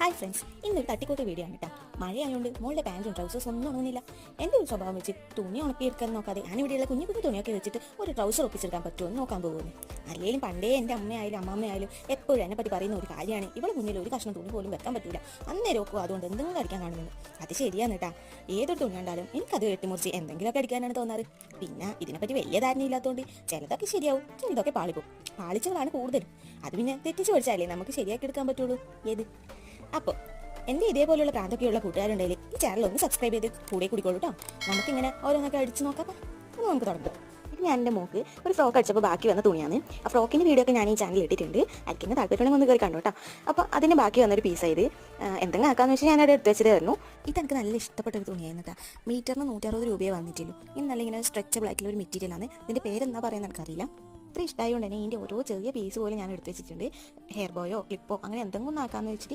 Hi friends, ഇന്നൊരു തട്ടിക്കൂട്ട് video ആണ് കേട്ടോ. മഴയായതുകൊണ്ട് മോളുടെ പാൻറ്റും ട്രൗസേഴ്സ് ഒന്നും ഉണങ്ങുന്നില്ല. എൻ്റെ ഒരു സ്വഭാവം വെച്ച് തുണി ഉണക്കിയെടുക്കാൻ നോക്കാതെ ഞാനിവിടെയുള്ള കുഞ്ഞു കുഞ്ഞു തുണിയൊക്കെ വെച്ചിട്ട് ഒരു ട്രൗസർ ഒപ്പിച്ചെടുക്കാൻ പറ്റുമോ എന്ന് നോക്കാൻ പോകുന്നു. അല്ലെങ്കിലും പണ്ടേ എൻ്റെ അമ്മയായാലും അമ്മമ്മയായാലും എപ്പോഴും എന്നെ പറ്റി പറയുന്ന ഒരു കാര്യമാണ്, ഇവിടെ മുന്നിൽ ഒരു കഷ്ണം തുണി പോലും വെക്കാൻ പറ്റില്ല, അന്നേരം നോക്കുക അതുകൊണ്ട് എന്തെങ്കിലും അടിക്കാൻ കാണുന്നത്. അത് ശരിയാണ് കേട്ടാ. ഏതൊരു തുണി കണ്ടാലും എനിക്കത് വെട്ടിമുറിച്ച് എന്തെങ്കിലുമൊക്കെ അടിക്കാനാണ് തോന്നാറ്. പിന്നെ ഇതിനെപ്പറ്റി വലിയ ധാരണയില്ലാത്തതുകൊണ്ട് ചിലതൊക്കെ ശരിയാവും, ചിലതൊക്കെ പാളിപ്പോവും. പാളിച്ചകളാണ് കൂടുതലും. അത് പിന്നെ തെറ്റിച്ച് പഠിച്ചാലേ നമുക്ക് ശരിയാക്കി എടുക്കാൻ പറ്റുള്ളൂ. ഏത് അപ്പോൾ എൻ്റെ ഇതേപോലെയുള്ള പ്രാന്തൊക്കെയുള്ള കൂട്ടുകാരുണ്ടെങ്കിൽ ഈ ചാനൽ ഒന്ന് സബ്സ്ക്രൈബ് ചെയ്ത് കൂടെ കൂടിക്കോളൂ കേട്ടോ. നമുക്കിങ്ങനെ ഓരോന്നൊക്കെ അടിച്ച് നോക്കാം. അപ്പോൾ നമുക്ക് തുടങ്ങാം. ഇത് ഞാൻ എൻ്റെ മോക്ക് ഒരു ഫ്രോക്ക് അടിച്ചപ്പോൾ ബാക്കി വന്ന തുണിയാണ്. ആ ഫ്രോക്കിൻ്റെ വീഡിയോ ഒക്കെ ഞാൻ ഈ ചാനലിൽ ഇട്ടിട്ടുണ്ട്. അതിന് താല്പര്യമുണ്ടെങ്കിൽ ഒന്ന് കയറി കണ്ടു കേട്ടോ. അപ്പോൾ അതിന് ബാക്കി വന്നൊരു പീസ് ഇത് എന്തെങ്കിലും ആക്കാമെന്ന് വെച്ചാൽ ഞാനവിടെ എടുത്ത് വെച്ചതായിരുന്നു. ഇതെനിക്ക് നല്ല ഇഷ്ടപ്പെട്ട ഒരു തുണിയായിരുന്നു കേട്ടോ. മീറ്ററിന് 160 രൂപയെ വന്നിട്ടുള്ളൂ. ഇന്നല്ല ഇങ്ങനെ സ്ട്രെച്ചബിൾ ആയിട്ടുള്ള ഒരു മെറ്റീരിയലാണ്. ഇതിൻ്റെ പേരെന്താ പറയുന്നത് എനിക്കറിയില്ല. ഇത്ര ഇഷ്ടമായതുകൊണ്ട് തന്നെ ഇതിൻ്റെ ഓരോ ചെറിയ പീസ് പോലും ഞാൻ എടുത്ത് വെച്ചിട്ടുണ്ട്. ഹെയർ ബോയോ ക്ലിപ്പോ അങ്ങനെ എന്തെങ്കിലും ആക്കാമെന്ന് വെച്ചിട്ട്